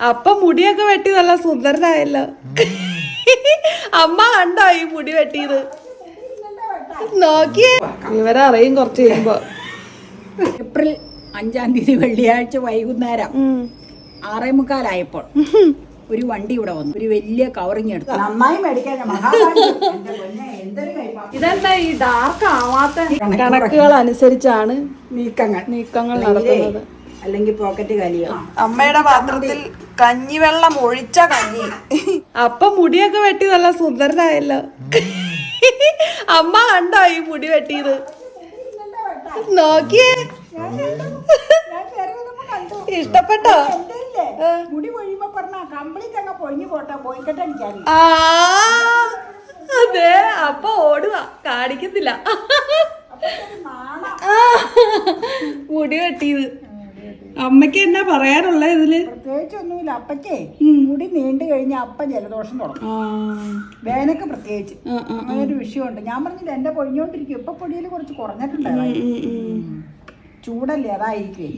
അപ്പൊ മുടിയൊക്കെ വെട്ടി നല്ല സുന്ദരനായല്ലോ. അമ്മ കണ്ടോ ഈ മുടി വെട്ടിയത്? നോക്കിയേ, ഇവരെ അറിയും കുറച്ച് കഴിയുമ്പോ. ഏപ്രിൽ 5-ാം തീയതി വെള്ളിയാഴ്ച വൈകുന്നേരം 6:45 ഒരു വണ്ടി ഇവിടെ വന്നു. ഒരു വലിയ കവറിങ് എടുത്തു. നന്നായി മേടിക്കാൻ. ഇതെന്താ ഈ ഡാർക്ക് ആവാത്ത കണക്കുകൾ അനുസരിച്ചാണ് നീക്കങ്ങൾ നടത്തുന്നത്. അല്ലെങ്കിൽ പോക്കറ്റ് കാലിയോ. അമ്മയുടെ പാത്രത്തിൽ കഞ്ഞിവെള്ളം ഒഴിച്ച കഞ്ഞി. അപ്പൊ മുടിയൊക്കെ വെട്ടി നല്ല സുന്ദരനായല്ലോ. അമ്മ കണ്ടോ ഈ മുടി വെട്ടിയത്? നോക്കിയേ, ഇഷ്ടപ്പെട്ടോ? മുടി പൊഴിയുമ്പോ പറഞ്ഞ കംപ്ലീറ്റ് അങ്ങ് പൊഴിഞ്ഞു പോട്ടെ, പോയിക്കട്ടെ അടിക്കാൻ. അതെ, അപ്പൊ ഓടുക, കാണിക്കുന്നില്ല. മുടി വെട്ടിയത്. അമ്മക്ക് എന്നാ പറയാനുള്ള ഇതില്? പ്രത്യേകിച്ചൊന്നുമില്ല. അപ്പക്കേ മുടി നീണ്ടു കഴിഞ്ഞ അപ്പം ജലദോഷം തുടങ്ങും. വേനൊക്കെ പ്രത്യേകിച്ച് അങ്ങനൊരു വിഷയമുണ്ട്. ഞാൻ പറഞ്ഞില്ല എന്റെ പൊഴിഞ്ഞോണ്ടിരിക്കും. ഇപ്പൊ പൊടിയിൽ കുറച്ച് കുറഞ്ഞിട്ടുണ്ടായിരുന്നു. ചൂടല്ലേ, അതായിരിക്കും.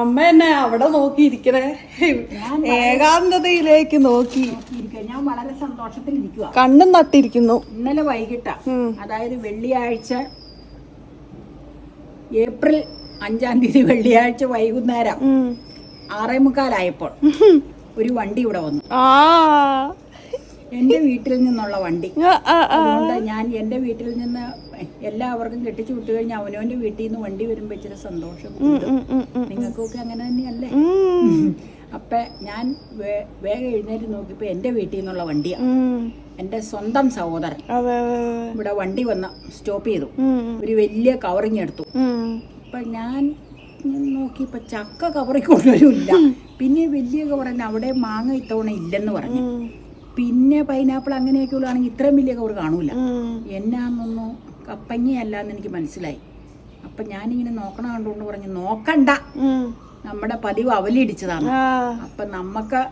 അമ്മ എന്നെ അവിടെ നോക്കിയിരിക്കണേ, ഏകാന്തതയിലേക്ക് നോക്കി. ഞാൻ വളരെ സന്തോഷത്തിലിരിക്കുക. കണ്ണും നട്ടിരിക്കുന്നു. ഇന്നലെ വൈകിട്ടാ, അതായത് വെള്ളിയാഴ്ച ഏപ്രിൽ 5-ാം തീയതി വെള്ളിയാഴ്ച വൈകുന്നേരം 6:45 ഒരു വണ്ടി ഇവിടെ വന്നു. എന്റെ വീട്ടിൽ നിന്നുള്ള വണ്ടി. അതുകൊണ്ട് ഞാൻ എന്റെ വീട്ടിൽ നിന്ന് എല്ലാവർക്കും കെട്ടിച്ചു വിട്ടു കഴിഞ്ഞാൽ അവനവന്റെ വീട്ടിൽ നിന്ന് വണ്ടി വരുമ്പോ ഇച്ചിരി സന്തോഷം. നിങ്ങൾക്കൊക്കെ അങ്ങനെ തന്നെയല്ലേ? അപ്പൊ ഞാൻ വേഗം എഴുന്നേറ്റ് നോക്കിയപ്പോ എന്റെ വീട്ടിൽ നിന്നുള്ള വണ്ടിയാണ്. എന്റെ സ്വന്തം സഹോദരൻ ഇവിടെ വണ്ടി വന്ന് സ്റ്റോപ്പ് ചെയ്തു. ഒരു വലിയ കവറിങ് എടുത്തു. അപ്പൊ ഞാൻ നോക്കിയപ്പോ ചക്ക കവറിൽ കൊണ്ടുവരില്ല. പിന്നെ വലിയ കവറിന് അവിടെ മാങ്ങ ഇത്തവണ ഇല്ലെന്ന് പറഞ്ഞു. പിന്നെ പൈനാപ്പിൾ അങ്ങനെയൊക്കെ ഉള്ളതാണെങ്കിൽ ഇത്രയും വലിയ കവർ കാണൂല. എന്നാന്നൊന്നും കപ്പങ്ങയല്ലാന്ന് എനിക്ക് മനസ്സിലായി. അപ്പൊ ഞാനിങ്ങനെ നോക്കണ കണ്ടുകൊണ്ട് പറഞ്ഞു, നോക്കണ്ട, നമ്മുടെ പതിവ് അവലിടിച്ചതാണ്. അപ്പൊ നമ്മക്ക്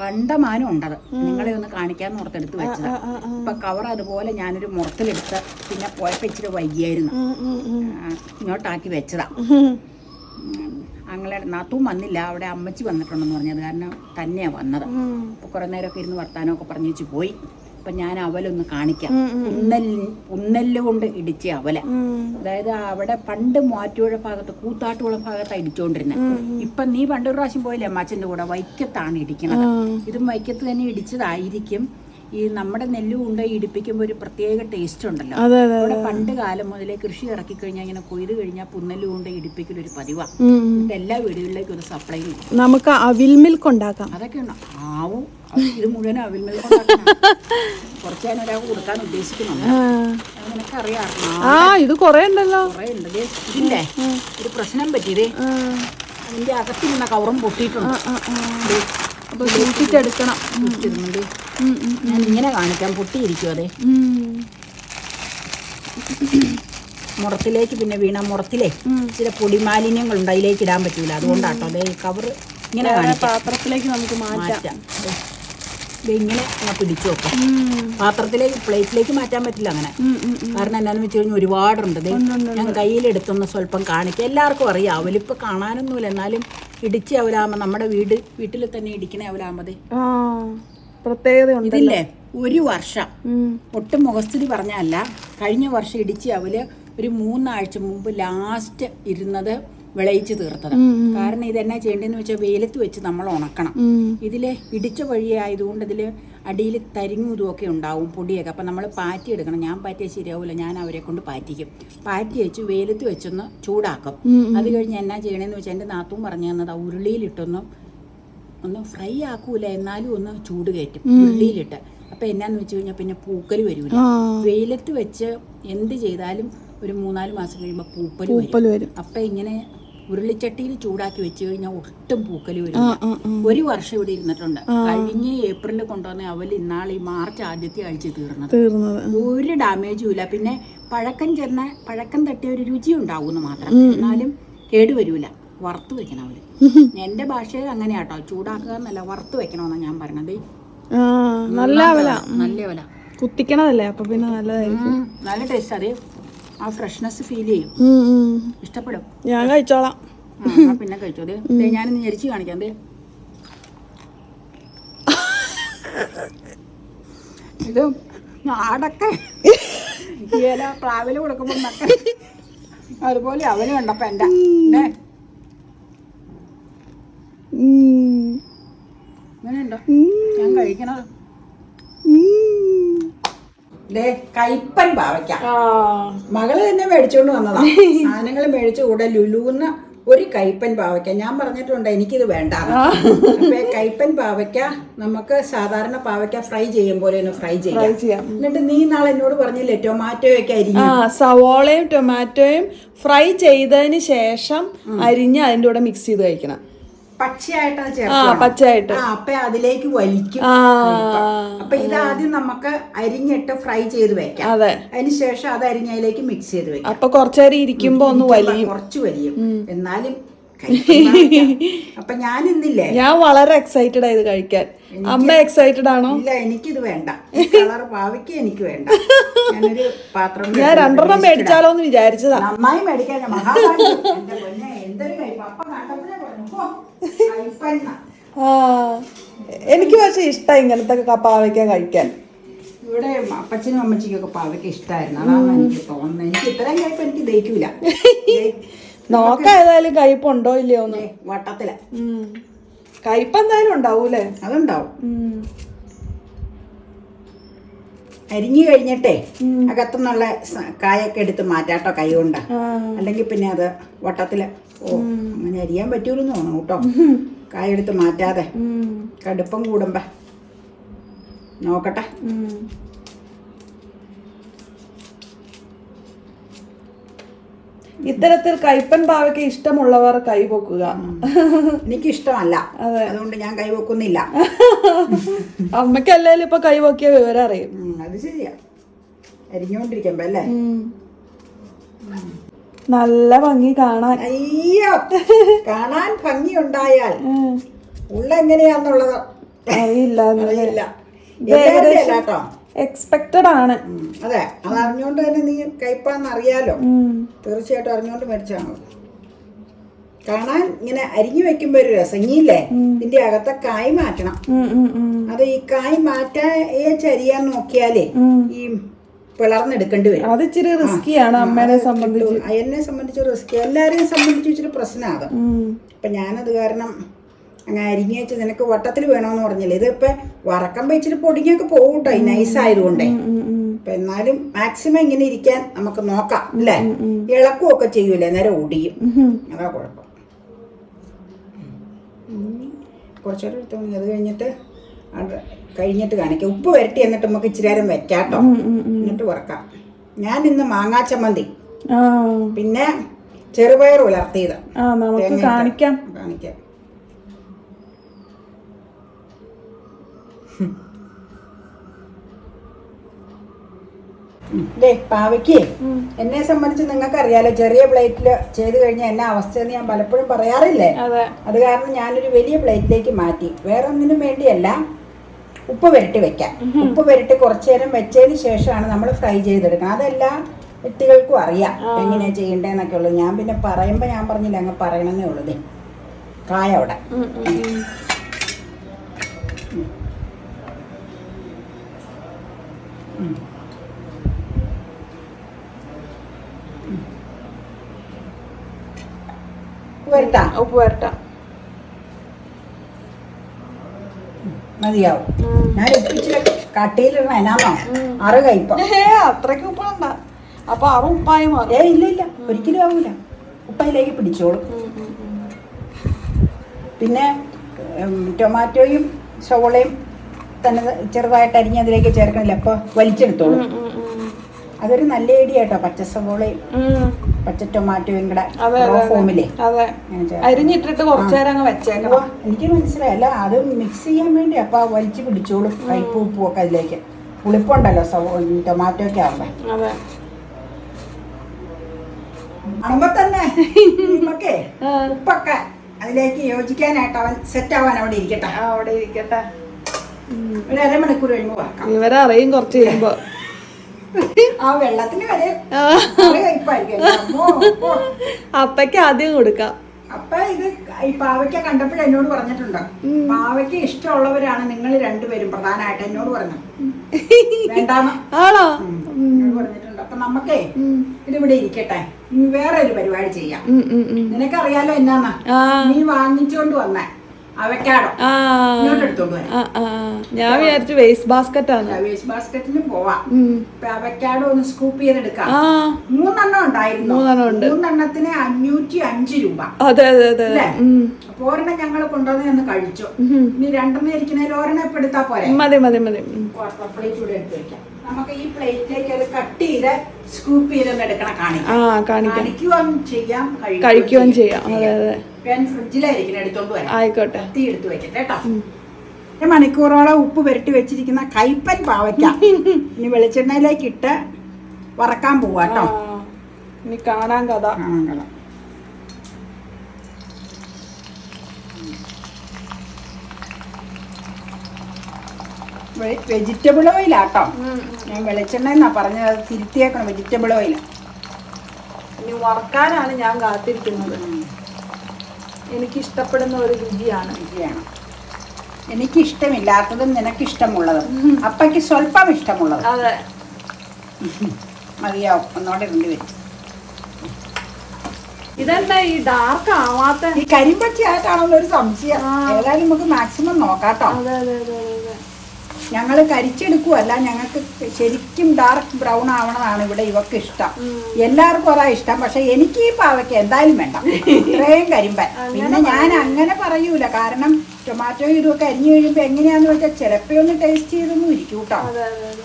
കണ്ടമാനം ഉണ്ടത്, നിങ്ങളെ ഒന്ന് കാണിക്കാന്ന് ഓർത്തെടുത്ത് വെച്ചതാ. അപ്പൊ കവർ അതുപോലെ ഞാനൊരു മുറത്തിലെടുത്ത് പിന്നെ പോയപ്പോ ഇച്ചിരി വൈകിയായിരുന്നു, ഇങ്ങോട്ടാക്കി വെച്ചതാ. ഞങ്ങളെ നാത്തൂൻ വന്നില്ല, അവിടെ അമ്മച്ചി വന്നിട്ടുണ്ടെന്ന് പറഞ്ഞത് കാരണം തന്നെയാ വന്നത്. അപ്പൊ കുറെ നേരമൊക്കെ ഇരുന്ന് വർത്താനമൊക്കെ പറഞ്ഞു പോയി. അപ്പൊ ഞാൻ അവലൊന്ന് കാണിക്കാം. ഉന്നല് കൊണ്ട് ഇടിച്ച അവല. അതായത് അവിടെ പണ്ട് മൂവാറ്റുപുഴ ഭാഗത്ത് കൂത്താട്ടുപുഴ ഭാഗത്താണ് ഇടിച്ചോണ്ടിരുന്നത്. ഇപ്പൊ നീ പണ്ടൊരു പ്രാവശ്യം പോയില്ലേ അമ്മാച്ചന്റെ കൂടെ, വൈക്കത്താണ് ഇടിക്കുന്നത്. ഇതും വൈക്കത്ത് തന്നെ ഇടിച്ചതായിരിക്കും. ഈ നമ്മുടെ നെല്ല് കൊണ്ട് ഇടിപ്പിക്കുമ്പോൾ ഒരു പ്രത്യേക ടേസ്റ്റ് ഉണ്ടല്ലോ. അവിടെ പണ്ട് കാലം മുതലേ കൃഷി ഇറക്കി കഴിഞ്ഞാൽ ഇങ്ങനെ കൊയ്ത് കഴിഞ്ഞാൽ പുന്നല് കൊണ്ട് ഇടിപ്പിക്കലൊരു പതിവാണ്. എല്ലാ വീടുകളിലേക്കും ഒരു സപ്ലൈ കിട്ടും. നമുക്ക് അവിൽ മിൽക്ക് ഉണ്ടാക്കാം. അതൊക്കെ ഉണ്ടോ? ആവും. ഇത് മുഴുവൻ അവിൽ മിൽക്ക് ഉണ്ടാക്കണം. കുറച്ച് ഞാൻ ഒരാൾക്ക് കൊടുക്കാൻ ഉദ്ദേശിക്കുന്നുണ്ട്. നിനക്കറിയാം, ഇത് കൊറേ ഉണ്ടല്ലോ. കുറെ ഉണ്ട്. ഇതില്ലേ ഒരു പ്രശ്നം പറ്റിയതേ, അതിന്റെ അകത്തിരുന്ന കവറും പൊട്ടിയിട്ടുണ്ട്. അപ്പൊ സൂക്ഷിച്ചെടുക്കണം. ഞാൻ ഇങ്ങനെ കാണിക്കാൻ, പൊട്ടിയിരിക്കും. അതെ, മുറത്തിലേക്ക് പിന്നെ വീണ മുറത്തിലേ ചില പൊടിമാലിന്യങ്ങളുണ്ട്, അതിലേക്ക് ഇടാൻ പറ്റൂല. അതുകൊണ്ടാട്ടോ അതെ കവർ ഇങ്ങനെ പാത്രത്തിലേക്ക് നമുക്ക് മാറ്റാം. ഇങ്ങനെ അങ്ങ് പിടിച്ചു വെക്കാം. പാത്രത്തിലേക്ക് പ്ലേറ്റിലേക്ക് മാറ്റാൻ പറ്റില്ല അങ്ങനെ. കാരണം എന്താണെന്ന് വെച്ച് കഴിഞ്ഞാൽ ഒരുപാടുണ്ട്. ഞാൻ കയ്യിലെടുത്തൊന്ന് സ്വല്പം കാണിക്കാം. എല്ലാവർക്കും അറിയാം അവലിപ്പോൾ കാണാനൊന്നുമില്ല, എന്നാലും ഇടിച്ച് അവലാകുമ്പോൾ നമ്മുടെ വീട്ടിൽ തന്നെ ഇടിക്കണേ അവലാകുമ്പതേ പ്രത്യേകത ഇതില്ലേ. ഒരു വർഷം ഒട്ടും മുഖസ്ഥിതി പറഞ്ഞല്ല, കഴിഞ്ഞ വർഷം ഇടിച്ച് അവല് ഒരു 3 ആഴ്ച മുമ്പ് ലാസ്റ്റ് ഇരുന്നത് വിളയിച്ച് തീർത്തത്. കാരണം ഇതെന്നാ ചെയ്യേണ്ടതെന്ന് വെച്ചാൽ വെയിലത്ത് വെച്ച് നമ്മൾ ഉണക്കണം. ഇതില് ഇടിച്ച വഴിയായതുകൊണ്ട് ഇതില് അടിയിൽ തരിങ്ങും ഇതുമൊക്കെ ഉണ്ടാവും, പൊടിയൊക്കെ. അപ്പം നമ്മൾ പാറ്റി എടുക്കണം. ഞാൻ പാറ്റിയാൽ ശരിയാവില്ല, ഞാൻ അവരെ കൊണ്ട് പാറ്റിക്കും. പാറ്റി വെച്ച് വെയിലത്ത് വെച്ചൊന്ന് ചൂടാക്കും. അത് കഴിഞ്ഞ് എന്നാ ചെയ്യണമെന്ന് വെച്ചാൽ എൻ്റെ നാത്തൂൻ പറഞ്ഞു തന്നത് ഉരുളിയിലിട്ടൊന്ന് ഫ്രൈ ആക്കൂല, എന്നാലും ഒന്ന് ചൂട് കയറ്റും ഉരുളിയിലിട്ട്. അപ്പം എന്നാന്ന് വെച്ച് കഴിഞ്ഞാൽ പിന്നെ പൂക്കൽ വരില്ല. വെയിലത്ത് വെച്ച് എന്ത് ചെയ്താലും ഒരു 3-4 മാസം കഴിയുമ്പോൾ പൂപ്പൽ വരും. അപ്പം ഇങ്ങനെ ഉരുളിച്ചട്ടിയിൽ ചൂടാക്കി വെച്ച് കഴിഞ്ഞാൽ ഒട്ടും പൂക്കൽ വരും. ഒരു വർഷം ഇവിടെ ഇരുന്നിട്ടുണ്ട്. കഴിഞ്ഞ ഏപ്രിലിൽ കൊണ്ടുവന്ന അവൽ ഇന്നാളെ മാർച്ച് ആദ്യത്തെ ആഴ്ച തീർന്നത്. ഒരു ഡാമേജും ഇല്ല. പിന്നെ പഴക്കം തട്ടിയ ഒരു രുചി ഉണ്ടാവുമെന്ന് മാത്രം, എന്നാലും കേടുവരൂല. വറുത്ത് വെക്കണം അവര്. എന്റെ ഭാഷയിൽ അങ്ങനെയാട്ടോ, ചൂടാക്കുക എന്നല്ല, വറുത്ത് വെക്കണമെന്നാണ് ഞാൻ പറഞ്ഞത്. നല്ല അവല കുത്തിക്കണതല്ലേ, അപ്പൊ പിന്നെ നല്ലതായിരിക്കും. നല്ല ടേസ്റ്റ്. അതേ ആ ഫ്രഷ്നെസ് ഫീൽ ചെയ്യും, ഇഷ്ടപ്പെടും. ഞാൻ കഴിച്ചോളാം. എന്നാ പിന്നെ കഴിച്ചോ. ദേ ഞാനിന്ന് ഞെരിച്ച് കാണിക്കാം. ദേ ഇത് നാടൊക്കെ ഇല പ്ലാവില് കൊടുക്കുമ്പോൾ നക്ക അതുപോലെ അവന് കണ്ടപ്പോ എൻ്റെ ഇങ്ങനെയുണ്ടോ ഞാൻ കഴിക്കണത്. കയ്പ്പൻ പാവയ്ക്ക മകള് തന്നെ മേടിച്ചോണ്ട് വന്നതാ. സാധനങ്ങൾ മേടിച്ചു കൂടെ ലുലുന്ന് ഒരു കയ്പ്പൻ പാവയ്ക്ക. ഞാൻ പറഞ്ഞിട്ടുണ്ട് എനിക്കിത് വേണ്ട. അപ്പൊ കയ്പ്പൻ പാവയ്ക്ക നമുക്ക് സാധാരണ പാവയ്ക്ക ഫ്രൈ ചെയ്യും പോലെ ഒന്ന് ഫ്രൈ ചെയ്യാം. എന്നിട്ട് നീ നാളെ എന്നോട് പറഞ്ഞില്ലേ ടൊമാറ്റോയൊക്കെ അരിഞ്ഞു. സവോളയും ടൊമാറ്റോയും ഫ്രൈ ചെയ്തതിന് ശേഷം അരിഞ്ഞ് അതിന്റെ കൂടെ മിക്സ് ചെയ്ത് കഴിക്കണം. പച്ചയായിട്ടത് ചേർക്കണം. പച്ചയായിട്ട് അപ്പൊ അതിലേക്ക് വലിക്കും. അപ്പൊ ഇതാദ്യം നമുക്ക് അരിഞ്ഞിട്ട് ഫ്രൈ ചെയ്ത് വെക്കാം. അതിന് ശേഷം അത് അരിഞ്ഞതിലേക്ക് മിക്സ് ചെയ്ത് വെക്കാം. അപ്പൊ കുറച്ചേരം ഇരിക്കുമ്പോ ഒന്ന് വലിയും, കുറച്ച് വലിയും. എന്നാലും അപ്പൊ ഞാൻ ഇന്നില്ലേ, ഞാൻ വളരെ എക്സൈറ്റഡ് ആയത് കഴിക്കാൻ. അമ്മ എക്സൈറ്റഡ് ആണോ? ഇല്ല, എനിക്കിത് വേണ്ട. കളർ പാവയ്ക്ക് എനിക്ക് വേണ്ട. ഞാനൊരു പാത്രം ഞാൻ 2 മേടിച്ചാലോ എന്ന് വിചാരിച്ചതാ. നന്നായി മേടിക്കാൻ. എന്തൊരു കയ്പ. അപ്പൊ കണ്ടപ്പോഴേ പറഞ്ഞു എനിക്ക് പക്ഷെ ഇഷ്ടം ഇങ്ങനത്തെ പാവയ്ക്ക കഴിക്കാൻ. ഇവിടെ അപ്പച്ചനും അമ്മച്ചിക്കൊക്കെ പാവയ്ക്ക ഇഷ്ടമായിരുന്നു. അതാണ് എനിക്ക് തോന്നുന്നത്. എനിക്ക് ഇത്രയും കയ്പ് എനിക്ക് ദഹിക്കൂല. നോക്കാം ഏതായാലും കയ്പുണ്ടോ ഇല്ലയോ ഒന്ന്. വട്ടത്തില് കയ്പ് എന്തായാലും ഉണ്ടാവൂലേ? അതുണ്ടാവും. അരിഞ്ഞു കഴിഞ്ഞിട്ടേ അകത്തുനിന്നുള്ള കായൊക്കെ എടുത്ത് മാറ്റാട്ടോ കൈ കൊണ്ട്. അല്ലെങ്കിൽ പിന്നെ അത് വട്ടത്തില് അങ്ങനെ അരിയാൻ പറ്റൂലെന്ന് തോന്നുന്നു കേട്ടോ. കായെടുത്ത് മാറ്റാതെ കടുപ്പം കൂടുമ്പോ നോക്കട്ടെ. ഇത്തരത്തിൽ കയ്പൻ പാവയ്ക്ക ഇഷ്ടമുള്ളവർ കൈവെക്കുക. എനിക്കിഷ്ടമല്ല, അതുകൊണ്ട് ഞാൻ കൈവെക്കുന്നില്ല. അമ്മയ്ക്കല്ലേലും ഇപ്പൊ കൈവെക്കിയ വിവരം അറിയും. അത് ശരിയാ. അരിഞ്ഞോണ്ടിരിക്കുമ്പോ അല്ലേ നല്ല ഭംഗി കാണാൻ. അയ്യോ, കാണാൻ ഭംഗി ഉണ്ടായാൽ ഉള്ള എങ്ങനെയാന്നുള്ളത് അറിയില്ല. കേട്ടോ, എക്സ്പെക്റ്റഡ് ആണ്. അതെ, അത് അറിഞ്ഞോണ്ട് തന്നെ നീ കയ്പാന്ന് അറിയാലോ. തീർച്ചയായിട്ടും അറിഞ്ഞോണ്ട് മേടിച്ചാണോ. കാണാൻ ഇങ്ങനെ അരിഞ്ഞു വെക്കുമ്പോ ഒരു രസങ്ങിയില്ലേ. ഇതിന്റെ അകത്തെ കായ് മാറ്റണം. അത് ഈ കായ് മാറ്റാൻ നോക്കിയാലേ ഈ പിളർന്നെടുക്കേണ്ടി വരും. അത് ഇച്ചിരി റിസ്കിയാണ് അമ്മേനെ സംബന്ധിച്ച്. എന്നെ സംബന്ധിച്ച് റിസ്കി, എല്ലാരെയും സംബന്ധിച്ച് ഇച്ചിരി പ്രശ്നമാണ്. അപ്പൊ ഞാനത് കാരണം അങ്ങനെ അരിഞ്ഞു വെച്ച് നിനക്ക് വട്ടത്തിൽ വേണമെന്ന് പറഞ്ഞില്ലേ. ഇതിപ്പോ വറക്കുമ്പോ ഇച്ചിരി പൊടിഞ്ഞൊക്കെ പോകും കേട്ടോ, ഈ നൈസായതുകൊണ്ടേ. അപ്പൊ എന്നാലും മാക്സിമം ഇങ്ങനെ ഇരിക്കാൻ നമുക്ക് നോക്കാം അല്ലേ. ഇളക്കുമൊക്കെ ചെയ്യൂലേ, നേരെ ഒടിയും. അതാ കുഴപ്പം. കുറച്ചുകൂടെ എടുത്തു. അത് കഴിഞ്ഞിട്ട് കാണിക്കാം. ഉപ്പ് വരട്ടി എന്നിട്ട് നമുക്ക് ഇച്ചിരി നേരം വെക്കാട്ടോ, എന്നിട്ട് വറക്കാം. ഞാൻ ഇന്ന് മാങ്ങാ ചമ്മന്തി പിന്നെ ചെറുപയർ ഉലർത്തിയത് കാണിക്കാം. പാവയ്ക്ക് എന്നെ സംബന്ധിച്ച് നിങ്ങൾക്ക് അറിയാലോ, ചെറിയ പ്ലേറ്റില് ചെയ്ത് കഴിഞ്ഞാൽ എന്നാ അവസ്ഥയെന്ന് ഞാൻ പലപ്പോഴും പറയാറില്ലേ. അത് കാരണം ഞാനൊരു വലിയ പ്ലേറ്റിലേക്ക് മാറ്റി. വേറെ ഒന്നിനും വേണ്ടിയല്ല, ഉപ്പ് പുരട്ടി വെക്കാം. ഉപ്പ് പുരട്ടി കുറച്ചു നേരം വെച്ചതിന് ശേഷമാണ് നമ്മൾ ഫ്രൈ ചെയ്തെടുക്കണം. അതെല്ലാ വ്യക്തികൾക്കും അറിയാം എങ്ങനെയാ ചെയ്യേണ്ടതെന്നൊക്കെ ഉള്ളത്. ഞാൻ പിന്നെ പറയുമ്പോൾ ഞാൻ പറഞ്ഞില്ല, അങ്ങ് പറയണമെന്നേ ഉള്ളത്. കായ അവിടെ ഉപ്പ് വരട്ടാം. മതിയാവും. ഞാൻ ഉപ്പിച്ചിട്ട് കട്ടിയിലിടണം. എന്നാന്നോ 6 കയ്പ. അത്രയ്ക്ക് ഉപ്പണ്ട. അപ്പൊ 6 ഉപ്പായി മാറും. ഇല്ല, ഒരിക്കലും ആവൂല. ഉപ്പയിലേക്ക് പിടിച്ചോളും. പിന്നെ ടൊമാറ്റോയും സവോളയും തന്നെ ചെറുതായിട്ട് അരിഞ്ഞ് അതിലേക്ക് ചേർക്കണില്ല, അപ്പൊ വലിച്ചെടുത്തോളും. അതൊരു നല്ല ഐഡിയ കേട്ടോ. പച്ച സവോളയും പച്ച ടൊമാറ്റോയും കൂടെ ഫോമിലേ അരിഞ്ഞിട്ടിട്ട് കുറച്ചേരം വെച്ചേക്കണം. എനിക്ക് മനസ്സിലായല്ല, അത് മിക്സ് ചെയ്യാൻ വേണ്ടി. അപ്പൊ വലിച്ചു പിടിച്ചോളും കയ്പും ഉപ്പും ഒക്കെ അതിലേക്ക്. പുളിപ്പുണ്ടല്ലോ ടൊമാറ്റോ ഒക്കെ ആവുമ്പോ. ആവുമ്പോ തന്നെ നമുക്ക് ഉപ്പൊക്കെ അതിലേക്ക് യോജിക്കാനായിട്ട് അവൻ സെറ്റ് ആവാൻ അവിടെ ഇരിക്കട്ടെ. ഒരു അരമണിക്കൂർ കഴിയുമ്പോ വറക്കാം. ഇവരറിയും കുറച്ച് കഴിയുമ്പോ. ആ വെള്ളത്തിന് വരെ അപ്പയ്ക്ക് ആദ്യം കൊടുക്കാം. അപ്പൊ ഇത് ഈ പാവയ്ക്ക കണ്ടപ്പോഴും എന്നോട് പറഞ്ഞിട്ടുണ്ട്, പാവയ്ക്ക ഇഷ്ടമുള്ളവരാണ് നിങ്ങൾ രണ്ടുപേരും പ്രധാനമായിട്ട് എന്നോട് പറഞ്ഞു. വേണ്ടാന്ന് ആണോ പറഞ്ഞിട്ടുണ്ട്. അപ്പൊ നമുക്കേ ഇതിവിടെ ഇരിക്കട്ടെ, ഇനി വേറെ ഒരു പരിപാടി ചെയ്യാം. നിനക്കറിയാലോ എന്നാന്നാ നീ വാങ്ങിച്ചോണ്ട് വന്നേ അവക്കാടോ ഇങ്ങോട്ട് എടുത്തോണ്ട് വരാം. ഞാൻ വിചാരിച്ചു വേസ്റ്റ് ബാസ്ക്കറ്റ് ആണ്. വേസ്റ്റ് ബാസ്ക്കറ്റിലും പോവാം. അവക്കാടോ ഒന്ന് സ്കൂപ്പ് ചെയ്തെടുക്കാം. 3 ഉണ്ടായിരുന്നു. 3 505 രൂപ. അതെ അതെ അതെ. അപ്പൊ ഒരെണ്ണം ഞങ്ങൾ കൊണ്ടുവന്ന് ഒന്ന് കഴിച്ചു. ഇനി 2 ഇരിക്കുന്നതിൽ ഒരെണ്ണം ഇപ്പൊ എടുത്താ പോരെ. മതി മതി മതി. പ്ലേറ്റ് കൂടെ എടുത്ത് വെക്കാം. നമുക്ക് ഈ പ്ലേറ്റിലേക്ക് അത് കട്ട് ചെയ്ത് സ്കൂപ്പ് ചെയ്തൊന്ന് എടുക്കണം. കാണിക്കുകയും ചെയ്യാം, കഴിക്കുകയും ചെയ്യാം. അതെ അതെ. ഫ്രിഡ്ജിലായിരിക്കും, എടുത്തോണ്ട് വരാം. ആയിക്കോട്ടെ, തീ എടുത്ത് വെക്കട്ടെ കേട്ടോ. മണിക്കൂറോളം ഉപ്പ് പുരട്ടി വെച്ചിരിക്കുന്ന കൈപ്പൻ പാവയ്ക്ക ഇനി വെളിച്ചെണ്ണയിലേക്ക് ഇട്ട് വറക്കാൻ പോവാ കേട്ടോ. ഇനി കാണാൻ കഥ. വെജിറ്റബിൾ ഓയിലാട്ടോ, ഞാൻ വെളിച്ചെണ്ണ എന്നാ പറഞ്ഞത്, തിരുത്തിയേക്കണം. വെജിറ്റബിൾ ഓയിൽ ഇനി വറക്കാനാണ് ഞാൻ കാത്തിരിക്കുന്നത്. എനിക്ക് ഇഷ്ടപ്പെടുന്ന ഒരു രുചിയാണ്. എനിക്ക് ഇഷ്ടമില്ലാത്തതും നിനക്കിഷ്ടമുള്ളതും അപ്പയ്ക്ക് സ്വല്പം ഇഷ്ടമുള്ളത്. അതെ, മതിയാവും. ഒന്നോടെ 2 വരും. ഇതെന്താ ഈ ഡാർക്ക് ആവാത്ത? ഈ കരിമ്പച്ചി ആയിട്ടാണല്ലോ ഒരു സംശയം. ഏതായാലും നമുക്ക് മാക്സിമം നോക്കാട്ടോ. അതെ അതെ അതെ അതെ. ഞങ്ങൾ കരിച്ചെടുക്കുവല്ല, ഞങ്ങൾക്ക് ശരിക്കും ഡാർക്ക് ബ്രൗൺ ആവണതാണ് ഇവിടെ ഇവക്ക് ഇഷ്ടം. എല്ലാവർക്കും അതാ ഇഷ്ടം. പക്ഷെ എനിക്ക് ഈ പാവയ്ക്ക് എന്തായാലും വേണ്ട, ഇത്രയും കരിമ്പൻ. പിന്നെ ഞാൻ അങ്ങനെ പറയൂല, കാരണം ടൊമാറ്റോ ഇതൊക്കെ അരിഞ്ഞു കഴിയുമ്പോ എങ്ങനെയാന്ന് വെച്ചാൽ ചിലപ്പോ ഒന്ന് ടേസ്റ്റ് ചെയ്തൊന്നും ഇരിക്കും കേട്ടോ.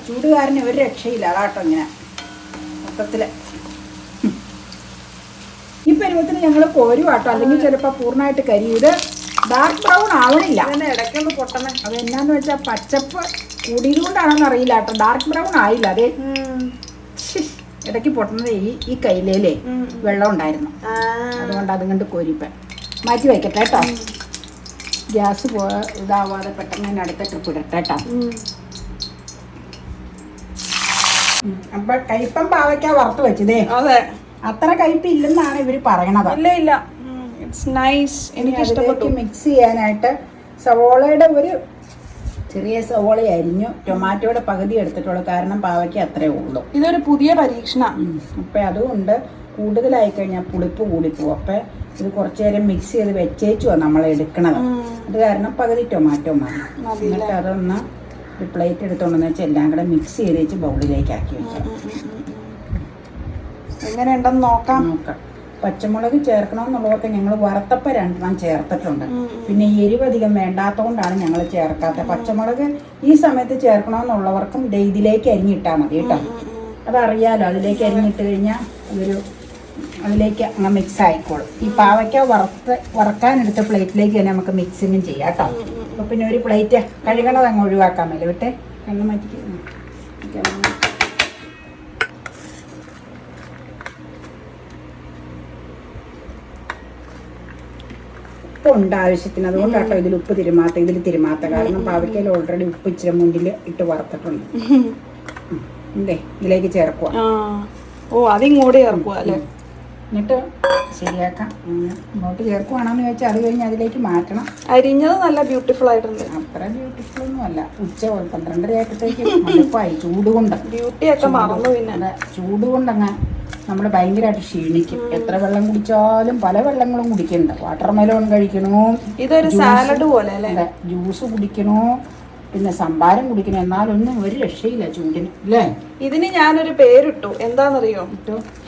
ചൂടുകാരന് ഒരു രക്ഷയില്ല. അതാട്ടോ ഇങ്ങനെ മൊത്തത്തില് ഈ പരുവത്തിന് ഞങ്ങൾ കോരുവാട്ടോ, അല്ലെങ്കിൽ ചിലപ്പോ പൂർണ്ണമായിട്ട് കരിയും. ഇത് ഡാർക്ക് ബ്രൗൺ ആവണില്ല, ഇടയ്ക്കൊന്ന് പൊട്ടണം. അത് എന്നാന്ന് വെച്ചാൽ പച്ചപ്പ് കൂടിയത് കൊണ്ടാണെന്ന് അറിയില്ല കേട്ടോ. ഡാർക്ക് ബ്രൗൺ ആയില്ല. അതേ ഇടയ്ക്ക് പൊട്ടുന്നത് ഈ കയ്യിലേ വെള്ളം ഉണ്ടായിരുന്നു, അതുകൊണ്ട് അതും കൊണ്ട് കോരിപ്പൻ മാറ്റി വയ്ക്കട്ടെ കേട്ടോ. ഗ്യാസ് ഇതാവാതെ പെട്ടെന്ന് തന്നെ അടുത്ത ട്രിപ്പ് ഇടട്ടെ കേട്ടോ. അപ്പൊ കയ്പം പാവയ്ക്ക വറുത്ത് വെച്ചതേ. അതെ, അത്ര കയ്പ് ഇല്ലെന്നാണ് ഇവര് പറയണത്. ഇല്ല ഇല്ല, ഇറ്റ്സ് നൈസ്. എനിക്ക് ഇഷ്ടപ്പെട്ടു. മിക്സ് ചെയ്യാനായിട്ട് സവോളയുടെ ഒരു ചെറിയ സവോള അരിഞ്ഞു, ടൊമാറ്റോയുടെ പകുതി എടുത്തിട്ടുള്ളൂ, കാരണം പാവയ്ക്ക് അത്രേ ഉള്ളൂ. ഇതൊരു പുതിയ പരീക്ഷണം. അപ്പം അതുകൊണ്ട് കൂടുതലായി കഴിഞ്ഞാൽ പുളിപ്പ് കൂടിപ്പോവും. അപ്പം ഇത് കുറച്ചു നേരം മിക്സ് ചെയ്ത് വെച്ചേച്ചുവാണ് നമ്മൾ എടുക്കണത്. അത് കാരണം പകുതി ടൊമാറ്റോ മതി. എന്നിട്ട് അതൊന്ന് ഒരു പ്ലേറ്റ് എടുത്തോണ്ടെന്ന് വെച്ചാൽ എല്ലാം കൂടെ മിക്സ് ചെയ്ത് വെച്ച് ബൗളിലേക്ക് ആക്കി വെക്കാം. എങ്ങനെയുണ്ടെന്ന് നോക്കാം. പച്ചമുളക് ചേർക്കണമെന്നുള്ളതൊക്കെ ഞങ്ങൾ വറുത്തപ്പം 2 ചേർത്തിട്ടുണ്ട്. പിന്നെ എരിവധികം വേണ്ടാത്തതുകൊണ്ടാണ് ഞങ്ങൾ ചേർക്കാത്തത്. പച്ചമുളക് ഈ സമയത്ത് ചേർക്കണമെന്നുള്ളവർക്കും ഇതിലേക്ക് അരിഞ്ഞിട്ടാൽ മതി കേട്ടോ. അതറിയാലോ, അതിലേക്ക് അരിഞ്ഞിട്ട് കഴിഞ്ഞാൽ അതിലേക്ക് അങ്ങ് മിക്സ് ആയിക്കോളും. ഈ പാവയ്ക്ക വറക്കാനെടുത്ത പ്ലേറ്റിലേക്ക് തന്നെ നമുക്ക് മിക്സിങ്ങും ചെയ്യാം കേട്ടോ. അപ്പോൾ പിന്നെ ഒരു പ്ലേറ്റ് കഴുകണത് അങ്ങ് ഒഴിവാക്കാൻ മേലെ വിട്ടെ, കണ്ണ് മാറ്റി. ഉപ്പുണ്ട് ആവശ്യത്തിന്, അതുകൊണ്ടാട്ടോ ഇതിൽ ഉപ്പ് ഇതിൽ തിരുമാത്ത. കാരണം പാവയ്ക്കയിൽ ഓൾറെഡി ഉപ്പ് ഇച്ചിരി മുന്നിൽ ഇട്ട് വറുത്തിട്ടുണ്ട്. ഇതിലേക്ക് ചേർക്കുക. അതിങ്ങോട്ട് ചേർക്കുക അല്ലേ? എന്നിട്ട് ശരിയാക്കാം. ഇങ്ങോട്ട് ചേർക്കുവാണെന്ന് വെച്ചാൽ അത് കഴിഞ്ഞ് അതിലേക്ക് മാറ്റണം. അരിഞ്ഞത് നല്ല ബ്യൂട്ടിഫുൾ ആയിട്ടുണ്ട്. അത്ര ബ്യൂട്ടിഫുൾ ഒന്നും അല്ല. ഉച്ച 12:30 ആയപ്പോഴത്തേക്ക് മടുപ്പായി. ചൂടുകൊണ്ട് ബ്യൂട്ടിയൊക്കെ മറന്നു. പിന്നെ ചൂടുകൊണ്ടങ്ങ് നമ്മൾ ഭയങ്കരമായിട്ട് ക്ഷീണിക്കും. എത്ര വെള്ളം കുടിച്ചാലും പല വെള്ളങ്ങളും കുടിക്കണ്ട. വാട്ടർ മെലോൺ കഴിക്കണോ, ഇതൊരു സാലഡ് പോലെ അല്ലേ, ജ്യൂസ് കുടിക്കണോ, പിന്നെ സംഭാരം കുടിക്കണോ, എന്നാലൊന്നും ഒരു രക്ഷയില്ല ചൂടിന് അല്ലേ. ഇതിന് ഞാനൊരു പേരിട്ടു. എന്താണെന്നറിയോ?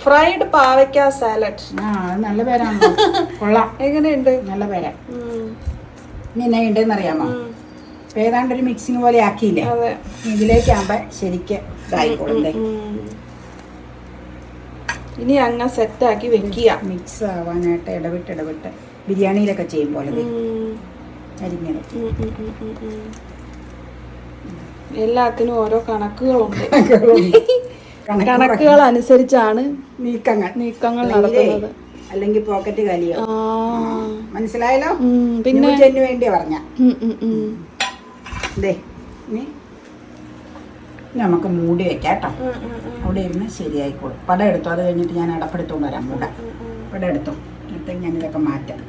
ഫ്രൈഡ് പാവയ്ക്ക സാലഡ്. അത് നല്ല പേരാണോ? കൊള്ളാം. എങ്ങനെയുണ്ട്? നല്ല പേരാ. ഇനി എന്നാ ഉണ്ടെന്ന് അറിയാമോ? ഏതാണ്ട് ഒരു മിക്സിങ് പോലെ ആക്കിയില്ലേ, ഇതിലേക്കാകുമ്പോ ശരിക്കും ഇതായിക്കോളേ. ഇനി അങ്ങ് സെറ്റാക്കി വെക്കുക. മിക്സ് ആവാനായിട്ട് ഇടവിട്ട് ബിരിയാണിയിലൊക്കെ ചെയ്യും പോലെ അരിഞ്ഞത്. എല്ലാത്തിനും ഓരോ കണക്കുകളുണ്ട്. കണക്കുകൾ അനുസരിച്ചാണ് നീക്കങ്ങൾ നടത്തുന്നത്. അല്ലെങ്കിൽ പോക്കറ്റ് കാലിയോ. മനസ്സിലായല്ലോ? പിന്നെ വേണ്ടി പറഞ്ഞ ഇനി നമുക്ക് മൂടി വെക്കാം കേട്ടോ. അവിടെ ഇരുന്ന് ശരിയായിക്കോളും. പടം എടുത്തു. അത് കഴിഞ്ഞിട്ട് ഞാൻ അടപ്പെടുത്തോണ്ട് വരാം. പടം എടുത്തു. എന്നിട്ട് കഴിയുമ്പോഴത്തേക്ക് ഞാനിതൊക്കെ മാറ്റാം.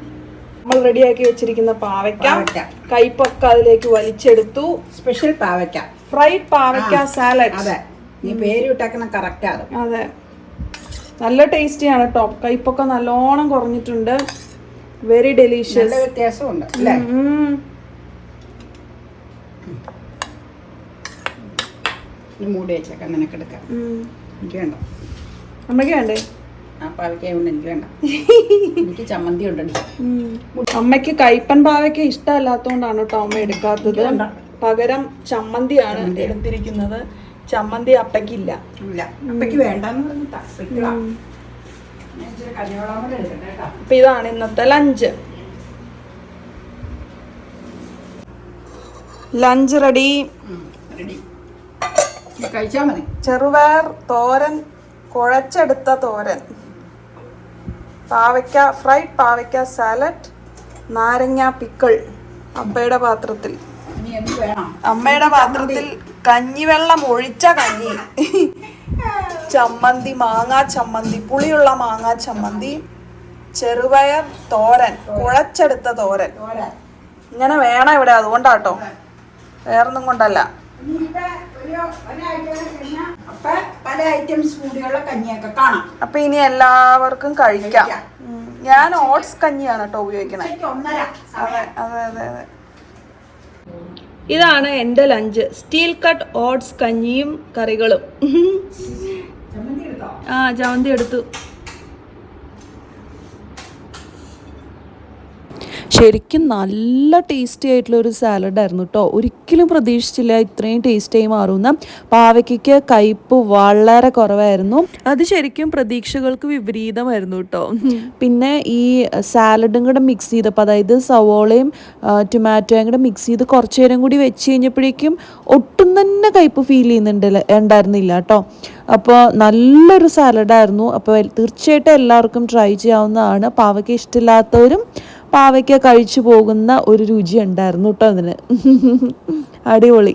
നമ്മൾ റെഡിയാക്കി വെച്ചിരിക്കുന്ന പാവയ്ക്ക പാവയ്ക്ക. കൈപ്പൊക്കെ അതിലേക്ക് വലിച്ചെടുത്തു. സ്പെഷ്യൽ പാവയ്ക്ക, ഫ്രൈഡ് പാവയ്ക്ക സാലഡ്. അതെ, നീ പേര് വിട്ടേക്കുന്ന കറക്റ്റ് ആണ്. അതെ, നല്ല ടേസ്റ്റിയാണ് കേട്ടോ. കൈപ്പൊക്കെ നല്ലോണം കുറഞ്ഞിട്ടുണ്ട്. Very delicious. നല്ല വ്യത്യാസമുണ്ട് അല്ലേ? മൂടി വെച്ചേക്കാം, നിനക്കെടുക്കാം. എനിക്ക് വേണ്ട. അമ്മയ്ക്ക് വേണ്ടേ? ആ പാവയ്ക്ക കൊണ്ട് എനിക്ക് വേണ്ട. എനിക്ക് ചമ്മന്തി ഉണ്ടടി. അമ്മയ്ക്ക് കൈപ്പൻ പാവയ്ക്ക ഇഷ്ടമല്ലാത്തോണ്ടാണ് കേട്ടോ അമ്മ എടുക്കാത്തത്. പകരം ചമ്മന്തിയാണ് എടുത്തിരിക്കുന്നത്. ചമ്മന്തി അപ്പയ്ക്കില്ല. ഇല്ല, അപ്പയ്ക്ക് വേണ്ടെന്ന് പറഞ്ഞിട്ടാ. അപ്പൊ ഇതാണ് ഇന്നത്തെ ലഞ്ച്. Lunch ready. കഴിച്ചാ മതി. ചെറുപയർ തോരൻ, കുഴച്ചെടുത്ത തോരൻ, പാവയ്ക്ക ഫ്രൈഡ് പാവയ്ക്ക സാലഡ്, നാരങ്ങ പിക്കിൾ. അമ്മയുടെ പാത്രത്തിൽ അമ്മയുടെ പാത്രത്തിൽ കഞ്ഞിവെള്ളം ഒഴിച്ച കഞ്ഞി, ചമ്മന്തി, മാങ്ങാ ചമ്മന്തി, പുളിയുള്ള മാങ്ങാ ചമ്മന്തി, ചെറുപയർ തോരൻ, കുഴച്ചെടുത്ത തോരൻ. ഇങ്ങനെ വേണം ഇവിടെ, അതുകൊണ്ടാട്ടോ, വേറൊന്നും കൊണ്ടല്ല. പല ഐറ്റംസ് കൂടിയുള്ള കഞ്ഞിയൊക്കെ കാണാം. അപ്പൊ ഇനി എല്ലാവർക്കും കഴിക്കാം. ഞാൻ ഓട്സ് കഞ്ഞിയാണ് കേട്ടോ ഉപയോഗിക്കണേ. അതെ അതെ അതെ അതെ. ഇതാണ് എൻ്റെ ലഞ്ച്. സ്റ്റീൽ കട്ട് ഓട്സ് കഞ്ഞിയും കറികളും. ആ, ചമ്മന്തി എടുത്തു. ശരിക്കും നല്ല ടേസ്റ്റി ആയിട്ടുള്ള ഒരു സാലഡായിരുന്നു കേട്ടോ. ഒരിക്കലും പ്രതീക്ഷിച്ചില്ല ഇത്രയും ടേസ്റ്റായി മാറുന്ന. പാവയ്ക്ക് കയ്പ്പ് വളരെ കുറവായിരുന്നു. അത് ശരിക്കും പ്രതീക്ഷകൾക്ക് വിപരീതമായിരുന്നു കേട്ടോ. പിന്നെ ഈ സാലഡും കൂടെ മിക്സ് ചെയ്തപ്പോൾ, അതായത് സവോളയും ടൊമാറ്റോയും കൂടെ മിക്സ് ചെയ്ത് കുറച്ച് നേരം കൂടി വെച്ച് കഴിഞ്ഞപ്പോഴേക്കും ഒട്ടും തന്നെ കയ്പ്പ് ഫീൽ ഉണ്ടായിരുന്നില്ല കേട്ടോ. അപ്പോൾ നല്ലൊരു സാലഡായിരുന്നു. അപ്പോൾ തീർച്ചയായിട്ടും എല്ലാവർക്കും ട്രൈ ചെയ്യാവുന്നതാണ്. പാവയ്ക്ക ഇഷ്ടമില്ലാത്തവരും പാവയ്ക്ക കഴിച്ചു പോകുന്ന ഒരു രുചി ഉണ്ടായിരുന്നു കേട്ടോ അതിന്. അടിപൊളി.